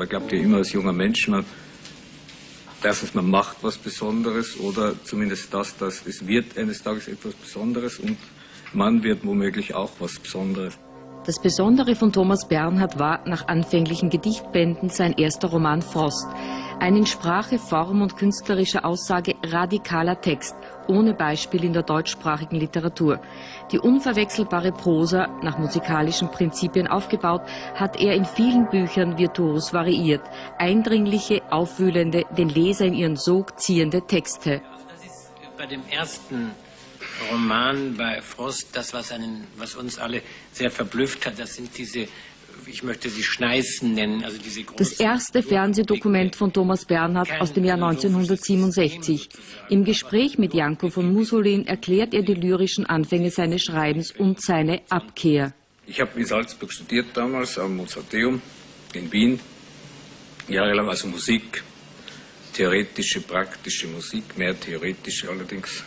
Man glaubt ja immer als junger Mensch, erstens, man macht was Besonderes oder zumindest dass es wird eines Tages etwas Besonderes und man wird womöglich auch was Besonderes. Das Besondere von Thomas Bernhard war nach anfänglichen Gedichtbänden sein erster Roman Frost. Ein in Sprache, Form und künstlerischer Aussage radikaler Text, ohne Beispiel in der deutschsprachigen Literatur. Die unverwechselbare Prosa, nach musikalischen Prinzipien aufgebaut, hat er in vielen Büchern virtuos variiert. Eindringliche, aufwühlende, den Leser in ihren Sog ziehende Texte. Das ist bei dem ersten Roman bei Frost, das, was uns alle sehr verblüfft hat, das sind diese, ich möchte sie Schneißen nennen, also diese großen... Das erste Fernsehdokument von Thomas Bernhard aus dem Jahr 1967. Im Gespräch mit Janko von Musolin erklärt er die lyrischen Anfänge seines Schreibens und seine Abkehr. Ich habe in Salzburg studiert damals, am Mozarteum in Wien, jahrelang, also Musik, theoretische, praktische Musik, mehr theoretische allerdings.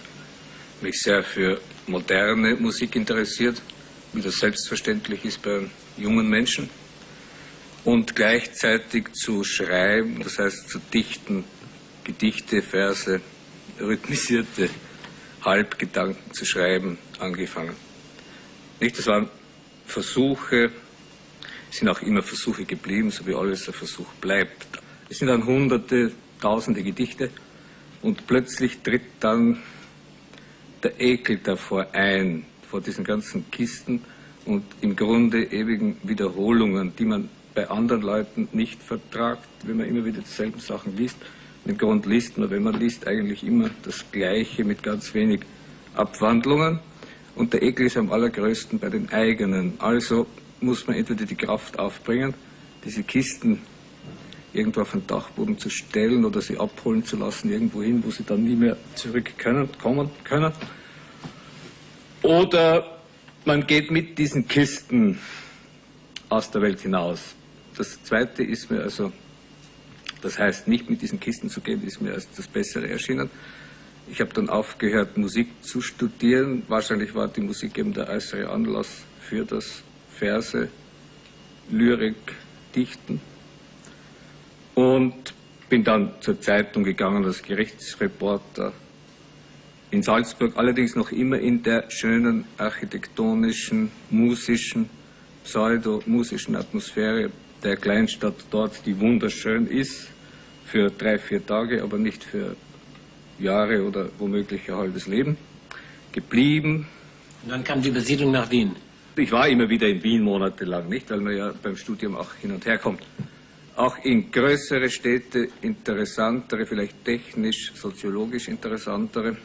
Mich sehr für moderne Musik interessiert, wie das selbstverständlich ist bei jungen Menschen. Und gleichzeitig zu schreiben, das heißt zu dichten, Gedichte, Verse, rhythmisierte Halbgedanken zu schreiben, angefangen. Nicht, das waren Versuche, sind auch immer Versuche geblieben, so wie alles ein Versuch bleibt. Es sind dann Hunderte, Tausende Gedichte und plötzlich tritt dann der Ekel davor ein, vor diesen ganzen Kisten und im Grunde ewigen Wiederholungen, die man bei anderen Leuten nicht vertragt, wenn man immer wieder dieselben Sachen liest. Im Grunde liest man, wenn man liest, eigentlich immer das Gleiche mit ganz wenig Abwandlungen. Und der Ekel ist am allergrößten bei den eigenen. Also muss man entweder die Kraft aufbringen, diese Kisten irgendwo auf den Dachboden zu stellen oder sie abholen zu lassen, irgendwo hin, wo sie dann nie mehr kommen können. Oder man geht mit diesen Kisten aus der Welt hinaus. Das Zweite ist mir also, das heißt nicht mit diesen Kisten zu gehen, ist mir als das Bessere erschienen. Ich habe dann aufgehört, Musik zu studieren. Wahrscheinlich war die Musik eben der äußere Anlass für das Verse, Lyrik, Dichten. Und bin dann zur Zeitung gegangen als Gerichtsreporter in Salzburg, allerdings noch immer in der schönen architektonischen, musischen, pseudo-musischen Atmosphäre der Kleinstadt dort, die wunderschön ist, für 3-4 Tage, aber nicht für Jahre oder womöglich ein halbes Leben, geblieben. Und dann kam die Besiedlung nach Wien. Ich war immer wieder in Wien monatelang, nicht, weil man ja beim Studium auch hin und her kommt. Auch in größere Städte, interessantere, vielleicht technisch, soziologisch interessantere.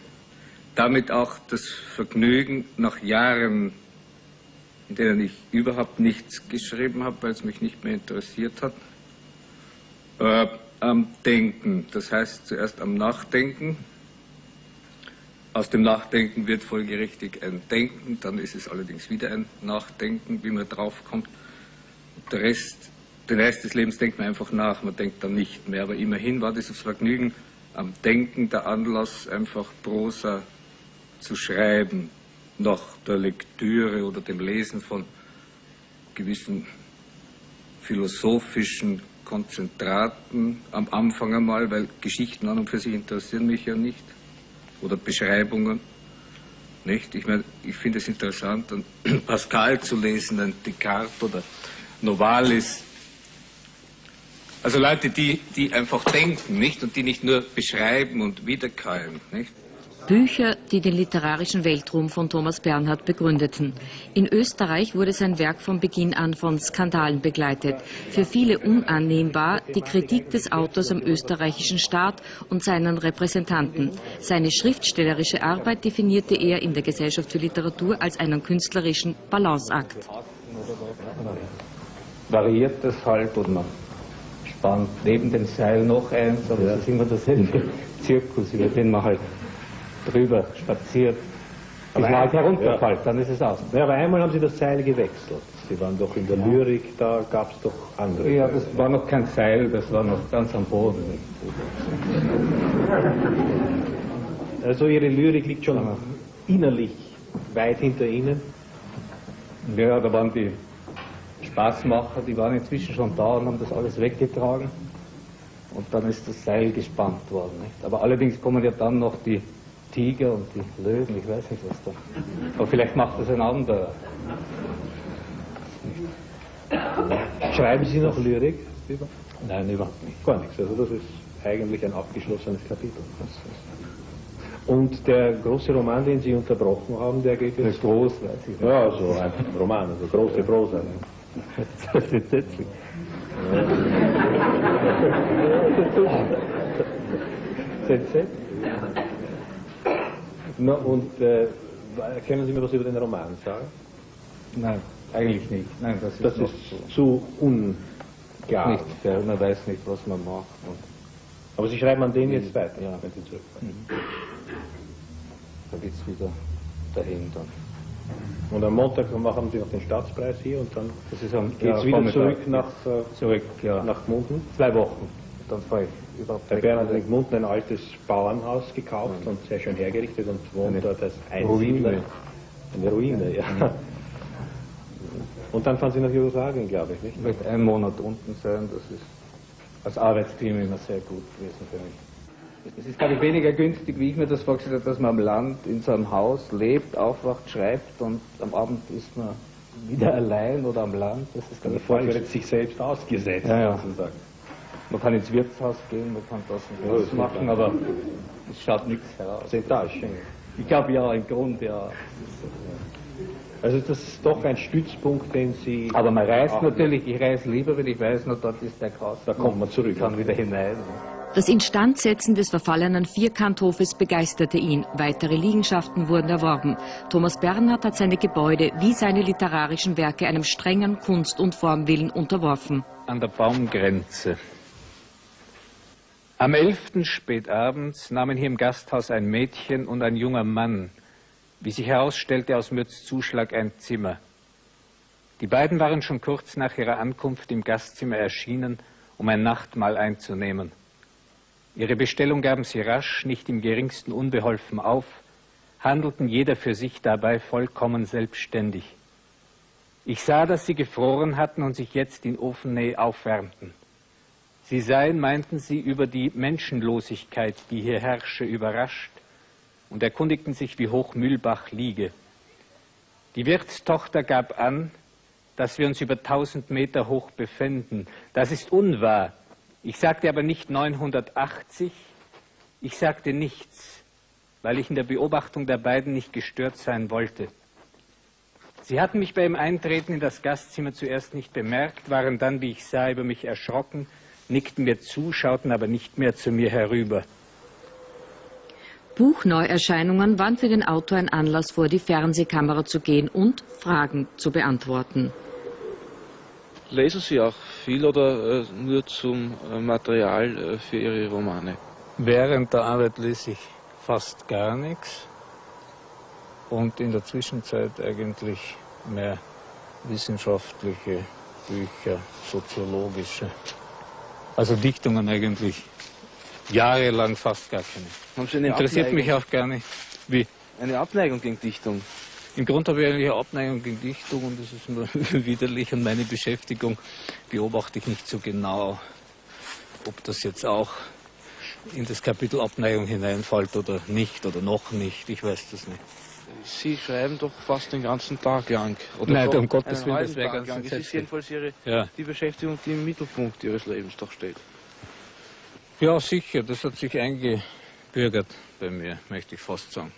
Damit auch das Vergnügen nach Jahren, in denen ich überhaupt nichts geschrieben habe, weil es mich nicht mehr interessiert hat, am Denken. Das heißt zuerst am Nachdenken. Aus dem Nachdenken wird folgerichtig ein Denken, dann ist es allerdings wieder ein Nachdenken, wie man draufkommt. Den Rest des Lebens denkt man einfach nach, man denkt dann nicht mehr. Aber immerhin war dieses Vergnügen am Denken der Anlass, einfach Prosa zu schreiben, nach der Lektüre oder dem Lesen von gewissen philosophischen Konzentraten am Anfang einmal, weil Geschichten an und für sich interessieren mich ja nicht, oder Beschreibungen, nicht? Ich meine, ich finde es interessant, einen Pascal zu lesen, einen Descartes oder Novalis. Also Leute, die einfach denken, nicht? Und die nicht nur beschreiben und wiederkäuen, nicht? Bücher, die den literarischen Weltruhm von Thomas Bernhard begründeten. In Österreich wurde sein Werk von Beginn an von Skandalen begleitet. Für viele unannehmbar die Kritik des Autors am österreichischen Staat und seinen Repräsentanten. Seine schriftstellerische Arbeit definierte er in der Gesellschaft für Literatur als einen künstlerischen Balanceakt. Variiert das halt und man spannt neben dem Seil noch eins, aber es ist immer derselbe Zirkus, über den man halt drüber spaziert. Bis man halt herunterfällt, dann ist es aus. Ja, aber einmal haben Sie das Seil gewechselt. Sie waren doch in der Lyrik, da gab es doch andere. Ja, das war noch kein Seil, das war noch ganz am Boden. Also Ihre Lyrik liegt schon innerlich weit hinter Ihnen? Ja, da waren die Spaßmacher, die waren inzwischen schon da und haben das alles weggetragen. Und dann ist das Seil gespannt worden. Nicht? Aber allerdings kommen ja dann noch die Tiger und die Löwen, ich weiß nicht was da. Aber vielleicht macht das ein anderer. Schreiben Sie noch Lyrik? Nein, überhaupt nicht. Gar nichts. Also das ist eigentlich ein abgeschlossenes Kapitel. Und der große Roman, den Sie unterbrochen haben, der geht jetzt... Groß, weiß ich nicht. Ja, so ein Roman, also große Prosa. Das ist entsetzlich. Na, und können Sie mir was über den Roman sagen? Nein, eigentlich nicht. Nein, das ist zu unklar. Nicht fair, man weiß nicht, was man macht. Aber Sie schreiben an den jetzt weiter, ja, wenn Sie zurückkommen. Da geht es wieder dahin dann. Und am Montag machen Sie noch den Staatspreis hier und dann geht es wieder Vormittag. zurück Ja. nach Gmunden. 2 Wochen. Dann fahre ich überhaupt Der weg. Bern hat in Gmunden ein altes Bauernhaus gekauft und sehr schön hergerichtet und wohnt dort als Einsiedler. Ruine. Eine Ruine, ja. Und dann fahren Sie nach Jugoslawien, glaube ich, nicht? Ich möchte einen Monat unten sein, das ist als Arbeitsklima immer sehr gut gewesen für mich. Es ist, glaube ich, weniger günstig, wie ich mir das vorgestellt habe, dass man am Land in so einem Haus lebt, aufwacht, schreibt und am Abend ist man wieder allein oder am Land. Das ist, glaube ich, falsch. Sich selbst ausgesetzt, ja. sozusagen. Man kann ins Wirtshaus gehen, man kann das und das machen, aber es schaut nichts heraus. Ich glaube ja, im Grunde ja. Also das ist doch ein Stützpunkt, den Sie... Aber man reist natürlich, ich reise lieber, wenn ich weiß, nur dort ist der Kasten. Da kommt man zurück. Kann wieder hinein. Das Instandsetzen des verfallenen Vierkanthofes begeisterte ihn. Weitere Liegenschaften wurden erworben. Thomas Bernhard hat seine Gebäude wie seine literarischen Werke einem strengen Kunst- und Formwillen unterworfen. An der Baumgrenze. Am 11. spätabends nahmen hier im Gasthaus ein Mädchen und ein junger Mann, wie sich herausstellte, aus Mütz Zuschlag ein Zimmer. Die beiden waren schon kurz nach ihrer Ankunft im Gastzimmer erschienen, um ein Nachtmahl einzunehmen. Ihre Bestellung gaben sie rasch, nicht im geringsten unbeholfen auf, handelten jeder für sich dabei vollkommen selbstständig. Ich sah, dass sie gefroren hatten und sich jetzt in Ofennähe aufwärmten. Sie seien, meinten sie, über die Menschenlosigkeit, die hier herrsche, überrascht und erkundigten sich, wie hoch Mühlbach liege. Die Wirtstochter gab an, dass wir uns über 1000 Meter hoch befänden. Das ist unwahr. Ich sagte aber nicht 980, ich sagte nichts, weil ich in der Beobachtung der beiden nicht gestört sein wollte. Sie hatten mich beim Eintreten in das Gastzimmer zuerst nicht bemerkt, waren dann, wie ich sah, über mich erschrocken, nickten mir zu, schauten aber nicht mehr zu mir herüber. Buchneuerscheinungen waren für den Autor ein Anlass, vor die Fernsehkamera zu gehen und Fragen zu beantworten. Lesen Sie auch viel oder nur zum Material für Ihre Romane? Während der Arbeit lese ich fast gar nichts und in der Zwischenzeit eigentlich mehr wissenschaftliche Bücher, soziologische. Also Dichtungen eigentlich jahrelang fast gar keine. Haben Sie eine Interessiert Abneigung? mich auch gar nicht. Wie? Eine Abneigung gegen Dichtung? Im Grunde habe ich eigentlich eine Abneigung gegen Dichtung und das ist mir widerlich und meine Beschäftigung beobachte ich nicht so genau, ob das jetzt auch in das Kapitel Abneigung hineinfällt oder nicht oder noch nicht, ich weiß das nicht. Sie schreiben doch fast den ganzen Tag lang. Oder Nein, doch um Gottes einen Willen, halben das wäre Tag ganz lang. Es ist entsetzlich. jedenfalls die Beschäftigung, die im Mittelpunkt Ihres Lebens doch steht. Ja, sicher, das hat sich eingebürgert bei mir, möchte ich fast sagen.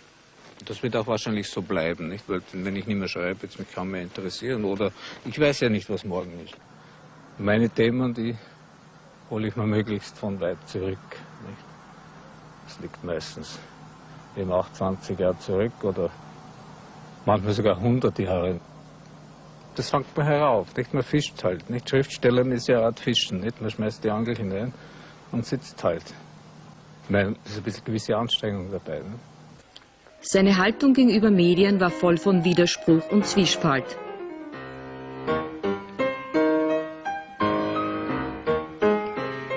Das wird auch wahrscheinlich so bleiben, nicht? Weil wenn ich nicht mehr schreibe, wird es mich kaum mehr interessieren. Oder ich weiß ja nicht, was morgen ist. Meine Themen, die hole ich mir möglichst von weit zurück. Nicht? Das liegt meistens eben auch 20 Jahre zurück oder manchmal sogar 100 Jahre. Das fängt man herauf, nicht? Man fischt halt. Nicht? Schriftstellern ist ja eine Art Fischen. Nicht? Man schmeißt die Angel hinein und sitzt halt. Ich meine, es ist ein bisschen gewisse Anstrengung dabei. Ne? Seine Haltung gegenüber Medien war voll von Widerspruch und Zwiespalt.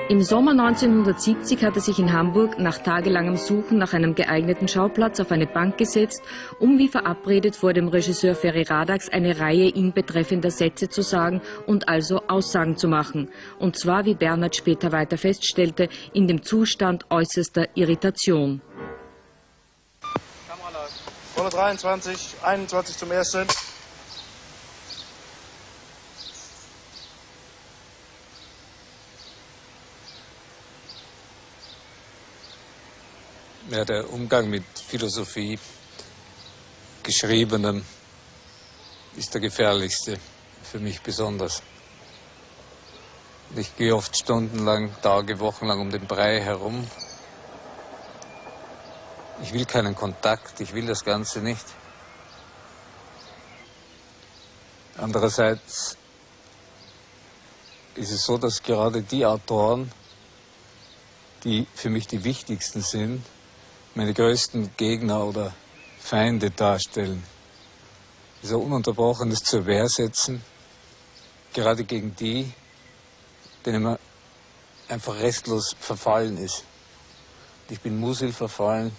Im Im Sommer 1970 hat er sich in Hamburg nach tagelangem Suchen nach einem geeigneten Schauplatz auf eine Bank gesetzt, um wie verabredet vor dem Regisseur Ferry Radax eine Reihe ihn betreffender Sätze zu sagen und also Aussagen zu machen. Und zwar, wie Bernhard später weiter feststellte, in dem Zustand äußerster Irritation. Rolle 23, 21 zum ersten. Ja, der Umgang mit Philosophie, Geschriebenem, ist der gefährlichste, für mich besonders. Ich gehe oft stundenlang, Tage, Wochenlang um den Brei herum. Ich will keinen Kontakt, ich will das Ganze nicht. Andererseits ist es so, dass gerade die Autoren, die für mich die wichtigsten sind, meine größten Gegner oder Feinde darstellen. So ununterbrochenes zur Wehr setzen, gerade gegen die, denen man einfach restlos verfallen ist. Ich bin Musil verfallen,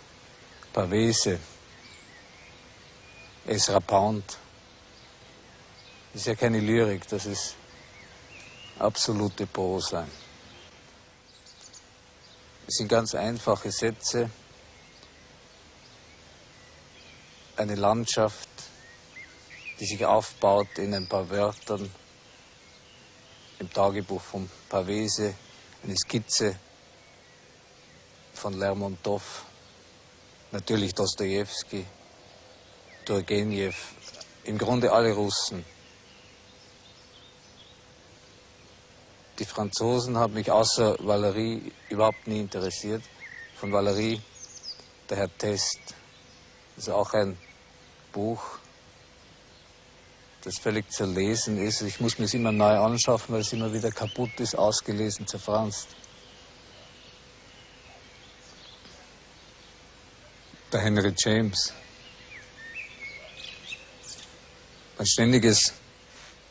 Pavese, Ezra Pound. Das ist ja keine Lyrik, das ist absolute Prosa. Es sind ganz einfache Sätze, eine Landschaft, die sich aufbaut in ein paar Wörtern, im Tagebuch von Pavese, eine Skizze von Lermontov, natürlich Dostojewski, Turgenev, im Grunde alle Russen. Die Franzosen haben mich außer Valéry überhaupt nie interessiert. Von Valéry, der Herr Test, ist auch ein Buch, das völlig zerlesen ist. Ich muss mir es immer neu anschauen, weil es immer wieder kaputt ist, ausgelesen, zerfranst. Der Henry James. Ein ständiges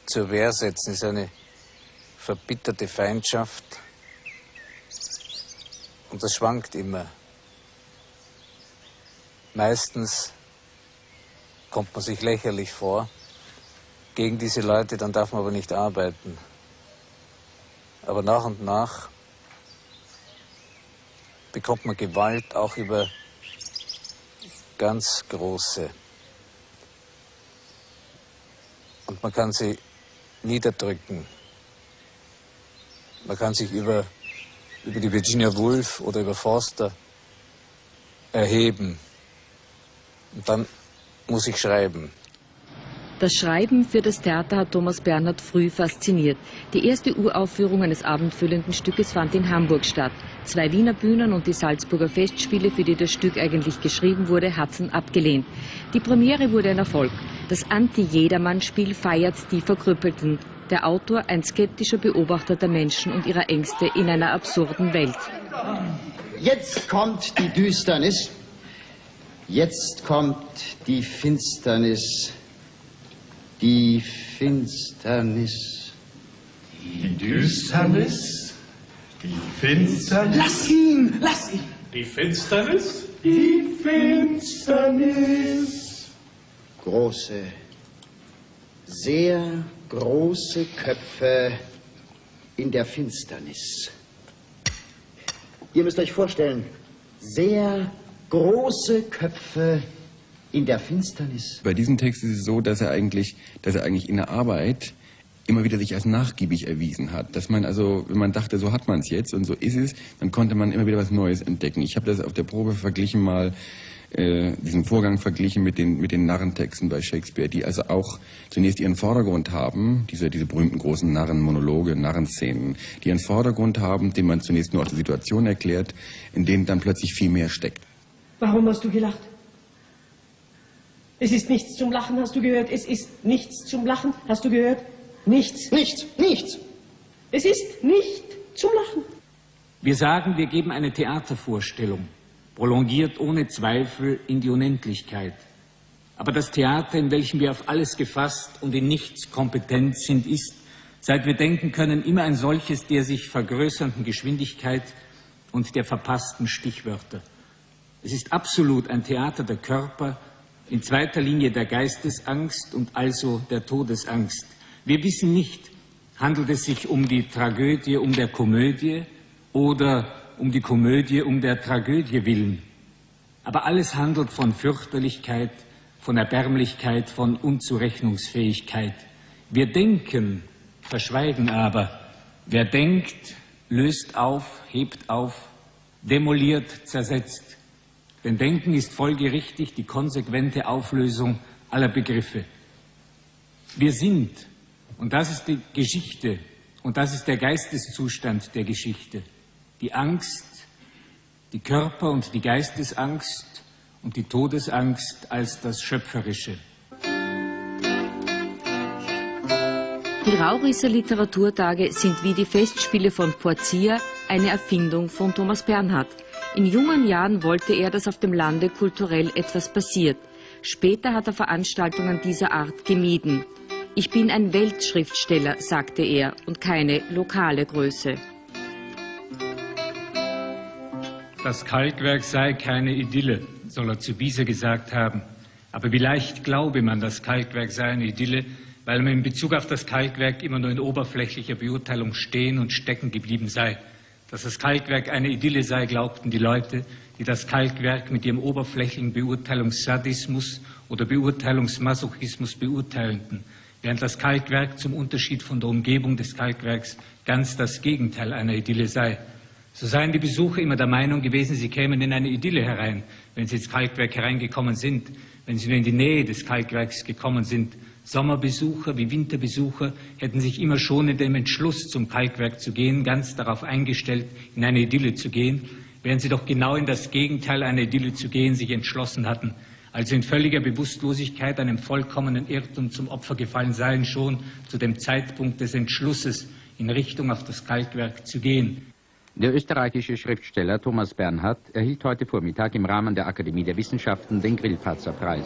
zur Wehr setzen ist eine verbitterte Feindschaft. Und das schwankt immer. Meistens kommt man sich lächerlich vor. Gegen diese Leute, dann darf man aber nicht arbeiten. Aber nach und nach bekommt man Gewalt auch über ganz Große. Und man kann sie niederdrücken. Man kann sich über die Virginia Woolf oder über Forster erheben. Und dann muss ich schreiben. Das Schreiben für das Theater hat Thomas Bernhard früh fasziniert. Die erste Uraufführung eines abendfüllenden Stückes fand in Hamburg statt. 2 Wiener Bühnen und die Salzburger Festspiele, für die das Stück eigentlich geschrieben wurde, hatten abgelehnt. Die Premiere wurde ein Erfolg. Das Anti-Jedermann-Spiel feiert die Verkrüppelten. Der Autor, ein skeptischer Beobachter der Menschen und ihrer Ängste in einer absurden Welt. Jetzt kommt die Düsternis. Jetzt kommt die Finsternis. Die Finsternis. Die Düsternis. Die Finsternis. Lass ihn! Lass ihn! Die Finsternis. Die Finsternis. Große, sehr große Köpfe in der Finsternis. Ihr müsst euch vorstellen, sehr große Köpfe in der Finsternis. Bei diesem Text ist es so, dass er eigentlich in der Arbeit immer wieder sich als nachgiebig erwiesen hat. Dass man also, wenn man dachte, so hat man es jetzt und so ist es, dann konnte man immer wieder was Neues entdecken. Ich habe das auf der Probe verglichen mal, diesen Vorgang verglichen mit den Narrentexten bei Shakespeare, die also auch zunächst ihren Vordergrund haben, diese berühmten großen Narrenmonologe, Narrenszenen, die ihren Vordergrund haben, den man zunächst nur aus der Situation erklärt, in denen dann plötzlich viel mehr steckt. Warum hast du gelacht? Es ist nichts zum Lachen, hast du gehört? Es ist nichts zum Lachen, hast du gehört? Nichts. Nichts, nichts. Es ist nicht zum Lachen. Wir sagen, wir geben eine Theatervorstellung, prolongiert ohne Zweifel in die Unendlichkeit. Aber das Theater, in welchem wir auf alles gefasst und in nichts kompetent sind, ist, Seit wir denken können, immer ein solches der sich vergrößernden Geschwindigkeit und der verpassten Stichwörter. Es ist absolut ein Theater der Körper, in zweiter Linie der Geistesangst und also der Todesangst. Wir wissen nicht, handelt es sich um die Tragödie um der Komödie oder um die Komödie um der Tragödie willen. Aber alles handelt von Fürchterlichkeit, von Erbärmlichkeit, von Unzurechnungsfähigkeit. Wir denken, verschweigen aber. Wer denkt, löst auf, hebt auf, demoliert, zersetzt. Denn Denken ist folgerichtig die konsequente Auflösung aller Begriffe. Wir sind, und das ist die Geschichte, und das ist der Geisteszustand der Geschichte, die Angst, die Körper- und die Geistesangst und die Todesangst als das Schöpferische. Die Raurisser Literaturtage sind wie die Festspiele von Poitiers eine Erfindung von Thomas Bernhard. In jungen Jahren wollte er, dass auf dem Lande kulturell etwas passiert. Später hat er Veranstaltungen dieser Art gemieden. Ich bin ein Weltschriftsteller, sagte er, und keine lokale Größe. Das Kalkwerk sei keine Idylle, soll er zu Bieser gesagt haben. Aber wie leicht glaube man, das Kalkwerk sei eine Idylle, weil man in Bezug auf das Kalkwerk immer nur in oberflächlicher Beurteilung stehen und stecken geblieben sei. Dass das Kalkwerk eine Idylle sei, glaubten die Leute, die das Kalkwerk mit ihrem oberflächlichen Beurteilungssadismus oder Beurteilungsmasochismus beurteilten, während das Kalkwerk zum Unterschied von der Umgebung des Kalkwerks ganz das Gegenteil einer Idylle sei. So seien die Besucher immer der Meinung gewesen, sie kämen in eine Idylle herein, wenn sie ins Kalkwerk hereingekommen sind, wenn sie nur in die Nähe des Kalkwerks gekommen sind. Sommerbesucher wie Winterbesucher hätten sich immer schon in dem Entschluss, zum Kalkwerk zu gehen, ganz darauf eingestellt, in eine Idylle zu gehen, während sie doch genau in das Gegenteil einer Idylle zu gehen sich entschlossen hatten, also in völliger Bewusstlosigkeit einem vollkommenen Irrtum zum Opfer gefallen seien, schon zu dem Zeitpunkt des Entschlusses, in Richtung auf das Kalkwerk zu gehen. Der österreichische Schriftsteller Thomas Bernhard erhielt heute Vormittag im Rahmen der Akademie der Wissenschaften den Grillparzer-Preis.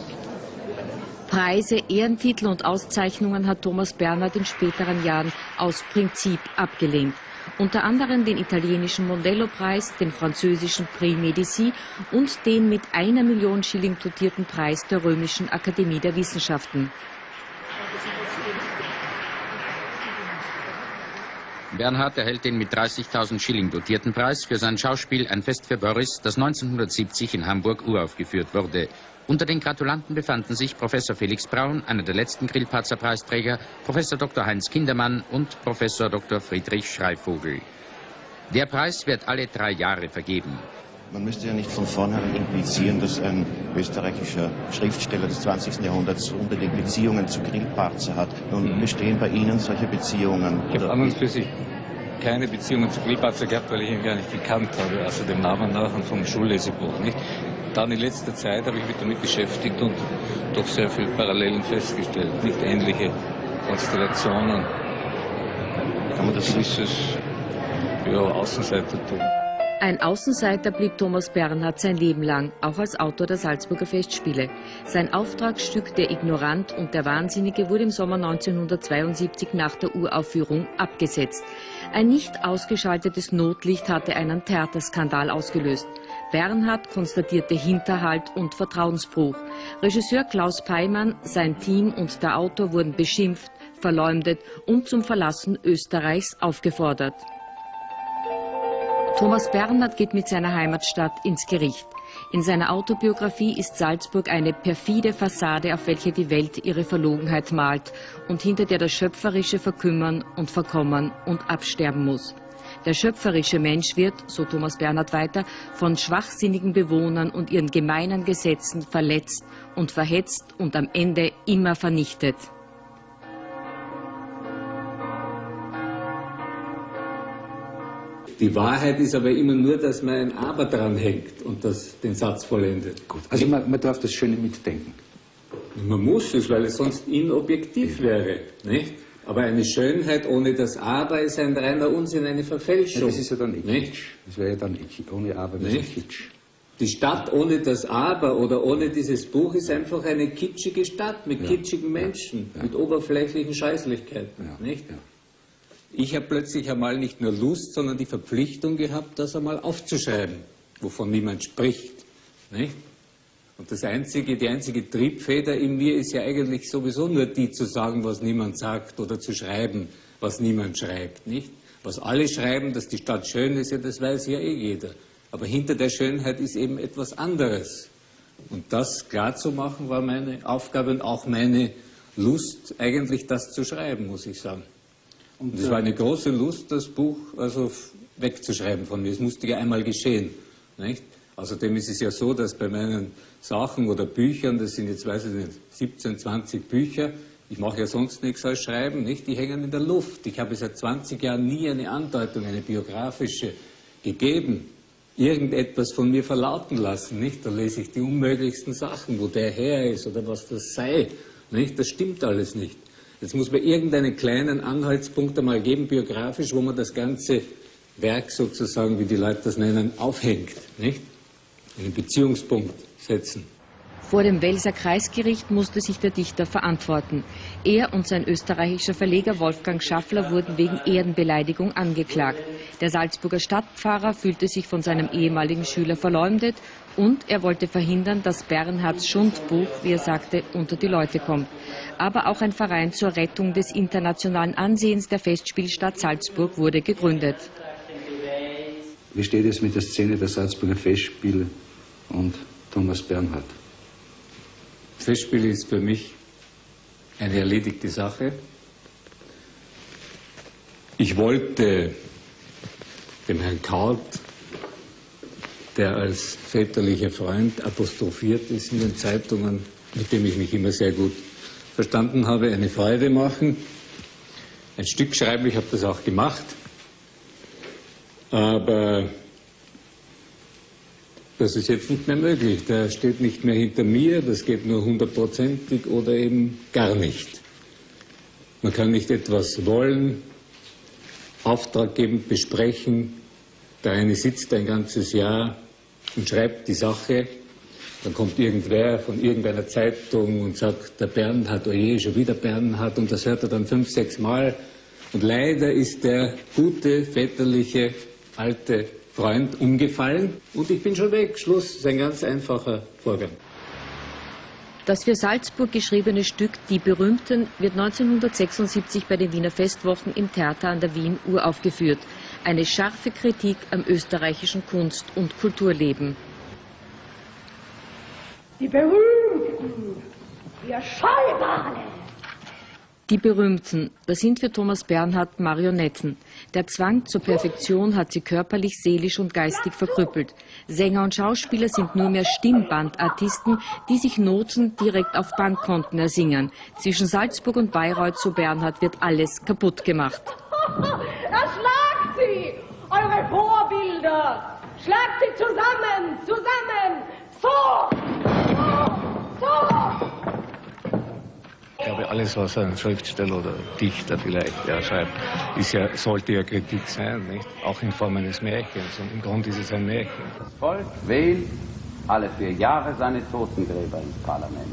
Preise, Ehrentitel und Auszeichnungen hat Thomas Bernhard in späteren Jahren aus Prinzip abgelehnt. Unter anderem den italienischen Mondello-Preis, den französischen Prix Médicis und den mit 1 Million Schilling dotierten Preis der Römischen Akademie der Wissenschaften. Bernhard erhält den mit 30.000 Schilling dotierten Preis für sein Schauspiel Ein Fest für Boris, das 1970 in Hamburg uraufgeführt wurde. Unter den Gratulanten befanden sich Professor Felix Braun, einer der letzten Grillparzer-Preisträger, Professor Dr. Heinz Kindermann und Professor Dr. Friedrich Schreivogel. Der Preis wird alle 3 Jahre vergeben. Man müsste ja nicht von vornherein implizieren, dass ein österreichischer Schriftsteller des 20. Jahrhunderts unbedingt Beziehungen zu Grillparzer hat. Nun bestehen bei Ihnen solche Beziehungen? Ich habe an und für sich keine Beziehungen zu Grillparzer gehabt, weil ich ihn gar nicht gekannt habe, also dem Namen nach und vom Schullesebuch nicht. Dann in letzter Zeit habe ich mich damit beschäftigt und doch sehr viele Parallelen festgestellt, nicht ähnliche Konstellationen. Kann man das gewisses Außenseitertum. Ein Außenseiter blieb Thomas Bernhard sein Leben lang, auch als Autor der Salzburger Festspiele. Sein Auftragsstück Der Ignorant und der Wahnsinnige wurde im Sommer 1972 nach der Uraufführung abgesetzt. Ein nicht ausgeschaltetes Notlicht hatte einen Theaterskandal ausgelöst. Bernhard konstatierte Hinterhalt und Vertrauensbruch. Regisseur Klaus Peimann, sein Team und der Autor wurden beschimpft, verleumdet und zum Verlassen Österreichs aufgefordert. Thomas Bernhard geht mit seiner Heimatstadt ins Gericht. In seiner Autobiografie ist Salzburg eine perfide Fassade, auf welche die Welt ihre Verlogenheit malt und hinter der das Schöpferische verkümmern und verkommen und absterben muss. Der schöpferische Mensch wird, so Thomas Bernhard weiter, von schwachsinnigen Bewohnern und ihren gemeinen Gesetzen verletzt und verhetzt und am Ende immer vernichtet. Die Wahrheit ist aber immer nur, dass man ein Aber dran hängt und das den Satz vollendet. Gut. Also man darf das Schöne mitdenken. Man muss es, weil es sonst inobjektiv wäre, nicht? Aber eine Schönheit ohne das Aber ist ein reiner Unsinn, eine Verfälschung. Ja, das ist ja dann Kitsch. Das wäre ja dann ohne Aber wäre Kitsch. Die Stadt ohne das Aber oder ohne dieses Buch ist einfach eine kitschige Stadt mit kitschigen Menschen, mit oberflächlichen Scheißlichkeiten, nicht? Ja. Ich habe plötzlich einmal nicht nur Lust, sondern die Verpflichtung gehabt, das einmal aufzuschreiben, wovon niemand spricht. Nicht? Und die einzige Triebfeder in mir ist ja eigentlich sowieso nur die, zu sagen, was niemand sagt, oder zu schreiben, was niemand schreibt. Nicht? Was alle schreiben, dass die Stadt schön ist, ja, das weiß ja eh jeder. Aber hinter der Schönheit ist eben etwas anderes. Und das klarzumachen war meine Aufgabe und auch meine Lust, eigentlich das zu schreiben, muss ich sagen. Und es war eine große Lust, das Buch also wegzuschreiben von mir. Es musste ja einmal geschehen. Nicht? Außerdem ist es ja so, dass bei meinen Sachen oder Büchern, das sind jetzt, weiß ich nicht, 17, 20 Bücher, ich mache ja sonst nichts als schreiben, nicht? Die hängen in der Luft. Ich habe seit 20 Jahren nie eine Andeutung, eine biografische gegeben, irgendetwas von mir verlauten lassen. Nicht? Da lese ich die unmöglichsten Sachen, wo der her ist oder was das sei. Nicht? Das stimmt alles nicht. Jetzt muss man irgendeinen kleinen Anhaltspunkt einmal geben, biografisch, wo man das ganze Werk sozusagen, wie die Leute das nennen, aufhängt. Nicht? Einen Beziehungspunkt setzen. Vor dem Welser Kreisgericht musste sich der Dichter verantworten. Er und sein österreichischer Verleger Wolfgang Schaffler wurden wegen Ehrenbeleidigung angeklagt. Der Salzburger Stadtpfarrer fühlte sich von seinem ehemaligen Schüler verleumdet und er wollte verhindern, dass Bernhards Schundbuch, wie er sagte, unter die Leute kommt. Aber auch ein Verein zur Rettung des internationalen Ansehens der Festspielstadt Salzburg wurde gegründet. Wie steht es mit der Szene der Salzburger Festspiele und Thomas Bernhard? Festspiel ist für mich eine erledigte Sache. Ich wollte dem Herrn Kaut, der als väterlicher Freund apostrophiert ist in den Zeitungen, mit dem ich mich immer sehr gut verstanden habe, eine Freude machen. Ein Stück schreiben, ich habe das auch gemacht. Aber das ist jetzt nicht mehr möglich. Der steht nicht mehr hinter mir, das geht nur 100%ig oder eben gar nicht. Man kann nicht etwas wollen, Auftrag geben, besprechen. Der eine sitzt ein ganzes Jahr und schreibt die Sache. Dann kommt irgendwer von irgendeiner Zeitung und sagt, der Bernhard, oje, schon wieder Bernhard. Und das hört er dann 5, 6 Mal. Und leider ist der gute, väterliche, alte Freund umgefallen und ich bin schon weg. Schluss. Das ist ein ganz einfacher Vorgang. Das für Salzburg geschriebene Stück Die Berühmten wird 1976 bei den Wiener Festwochen im Theater an der Wien uraufgeführt. Eine scharfe Kritik am österreichischen Kunst- und Kulturleben. Die Berühmten, ihr Scheusale! Die Berühmten, das sind für Thomas Bernhard Marionetten. Der Zwang zur Perfektion hat sie körperlich, seelisch und geistig verkrüppelt. Sänger und Schauspieler sind nur mehr Stimmbandartisten, die sich Noten direkt auf Bankkonten ersingen. Zwischen Salzburg und Bayreuth, so Bernhard, wird alles kaputt gemacht. Erschlagt sie, eure Vorbilder! Schlagt sie zusammen, zusammen! So! Ich glaube, alles, was ein Schriftsteller oder Dichter vielleicht schreibt, sollte ja Kritik sein, nicht? Auch in Form eines Märchens. Und im Grunde ist es ein Märchen. Das Volk wählt alle 4 Jahre seine Totengräber ins Parlament.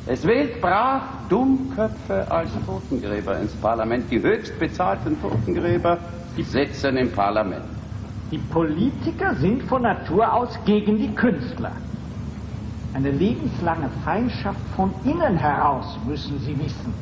Es wählt brav Dummköpfe als Totengräber ins Parlament. Die höchst bezahlten Totengräber sitzen im Parlament. Die Politiker sind von Natur aus gegen die Künstler. Eine lebenslange Feindschaft von innen heraus, müssen Sie wissen.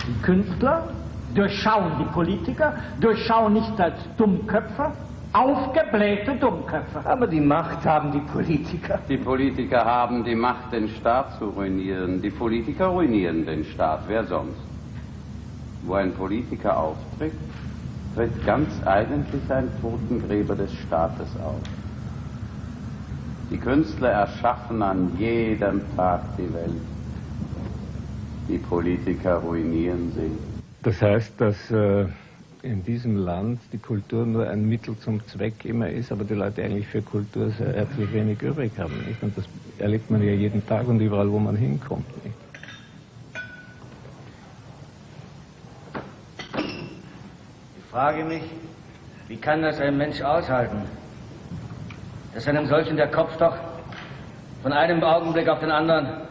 Die Künstler durchschauen die Politiker, durchschauen nicht als Dummköpfe, aufgeblähte Dummköpfe. Aber die Macht haben die Politiker. Die Politiker haben die Macht, den Staat zu ruinieren. Die Politiker ruinieren den Staat. Wer sonst? Wo ein Politiker auftritt, tritt ganz eigentlich ein Totengräber des Staates auf. Die Künstler erschaffen an jedem Tag die Welt. Die Politiker ruinieren sie. Das heißt, dass in diesem Land die Kultur nur ein Mittel zum Zweck immer ist, aber die Leute eigentlich für Kultur sehr herzlich wenig übrig haben. Nicht? Und das erlebt man ja jeden Tag und überall, wo man hinkommt. Nicht? Ich frage mich, wie kann das ein Mensch aushalten? Dass einem solchen der Kopf doch von einem Augenblick auf den anderen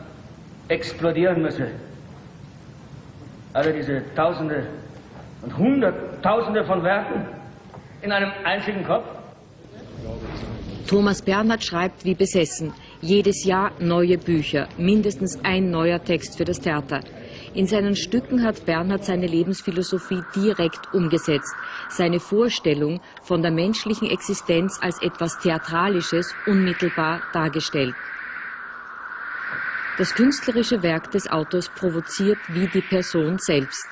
explodieren müsse. Alle diese Tausende Und Hunderttausende von Werken in einem einzigen Kopf? Thomas Bernhard schreibt wie besessen. Jedes Jahr neue Bücher, mindestens ein neuer Text für das Theater. In seinen Stücken hat Bernhard seine Lebensphilosophie direkt umgesetzt. Seine Vorstellung von der menschlichen Existenz als etwas Theatralisches unmittelbar dargestellt. Das künstlerische Werk des Autors provoziert wie die Person selbst.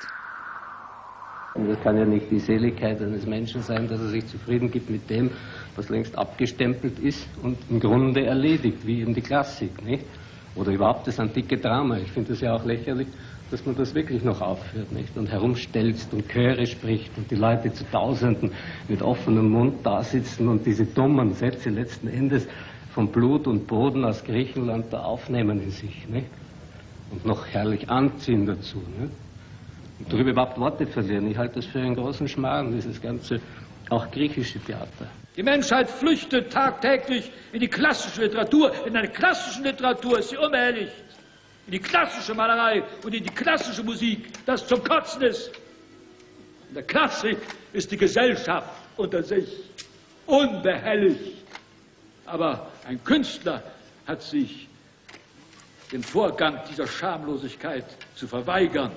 Und das kann ja nicht die Seligkeit eines Menschen sein, dass er sich zufrieden gibt mit dem, was längst abgestempelt ist und im Grunde erledigt, wie eben die Klassik, nicht? Oder überhaupt das antike Drama. Ich finde es ja auch lächerlich, dass man das wirklich noch aufführt, nicht? Und herumstelzt und Chöre spricht und die Leute zu Tausenden mit offenem Mund da sitzen und diese dummen Sätze letzten Endes von Blut und Boden aus Griechenland da aufnehmen in sich, nicht? Und noch herrlich anziehen dazu, nicht? Und darüber überhaupt Worte verlieren. Ich halte das für einen großen Schmarrn, dieses ganze, auch griechische Theater. Die Menschheit flüchtet tagtäglich in die klassische Literatur. In der klassischen Literatur ist sie unbehelligt. In die klassische Malerei und in die klassische Musik, das zum Kotzen ist. In der Klassik ist die Gesellschaft unter sich unbehelligt. Aber ein Künstler hat sich den Vorgang dieser Schamlosigkeit zu verweigern.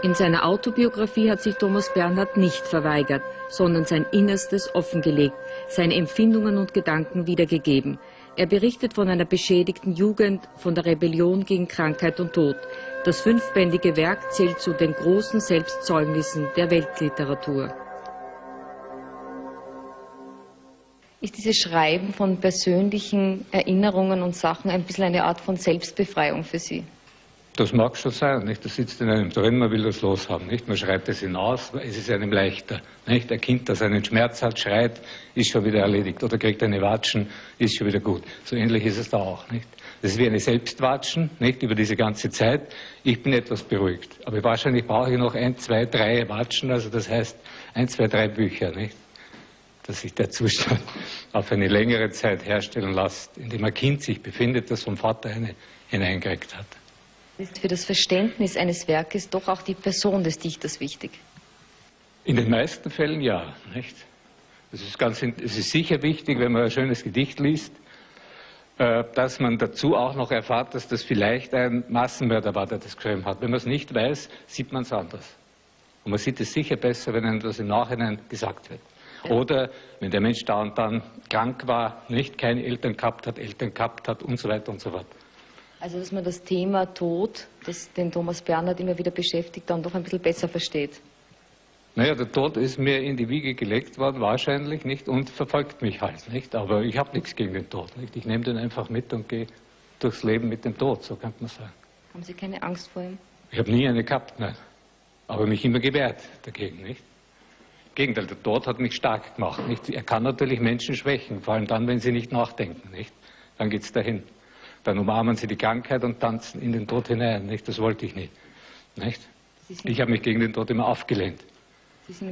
In seiner Autobiografie hat sich Thomas Bernhard nicht verweigert, sondern sein Innerstes offengelegt, seine Empfindungen und Gedanken wiedergegeben. Er berichtet von einer beschädigten Jugend, von der Rebellion gegen Krankheit und Tod. Das 5-bändige Werk zählt zu den großen Selbstzeugnissen der Weltliteratur. Ist dieses Schreiben von persönlichen Erinnerungen und Sachen ein bisschen eine Art von Selbstbefreiung für Sie? Das mag schon sein, nicht? Das sitzt in einem drin, man will das loshaben, nicht? Man schreibt es hinaus, es ist einem leichter, nicht? Ein Kind, das einen Schmerz hat, schreit, ist schon wieder erledigt, oder kriegt eine Watschen, ist schon wieder gut. So ähnlich ist es da auch, nicht? Das ist wie eine Selbstwatschen, nicht? Über diese ganze Zeit. Ich bin etwas beruhigt, aber wahrscheinlich brauche ich noch 1, 2, 3 Watschen, also das heißt 1, 2, 3 Bücher, nicht? Dass sich der Zustand auf eine längere Zeit herstellen lässt, in dem ein Kind sich befindet, das vom Vater hineingekriegt hat. Ist für das Verständnis eines Werkes doch auch die Person des Dichters wichtig? In den meisten Fällen ja, nicht? Es ist sicher wichtig, wenn man ein schönes Gedicht liest, dass man dazu auch noch erfahrt, dass das vielleicht ein Massenmörder war, der das geschrieben hat. Wenn man es nicht weiß, sieht man es anders. Und man sieht es sicher besser, wenn einem das im Nachhinein gesagt wird. Oder wenn der Mensch da und dann krank war, nicht keine Eltern gehabt hat und so weiter und so fort. Also, dass man das Thema Tod, das den Thomas Bernhard immer wieder beschäftigt, dann doch ein bisschen besser versteht. Naja, der Tod ist mir in die Wiege gelegt worden, wahrscheinlich, nicht? Und verfolgt mich halt, nicht? Aber ich habe nichts gegen den Tod, nicht? Ich nehme den einfach mit und gehe durchs Leben mit dem Tod, so könnte man sagen. Haben Sie keine Angst vor ihm? Ich habe nie eine gehabt, nein. Aber mich immer gewehrt dagegen, nicht? Im Gegenteil, der Tod hat mich stark gemacht, nicht? Er kann natürlich Menschen schwächen, vor allem dann, wenn sie nicht nachdenken, nicht? Dann geht's dahin. Dann umarmen sie die Krankheit und tanzen in den Tod hinein, nicht? Das wollte ich nicht. Ich habe mich gegen den Tod immer aufgelehnt.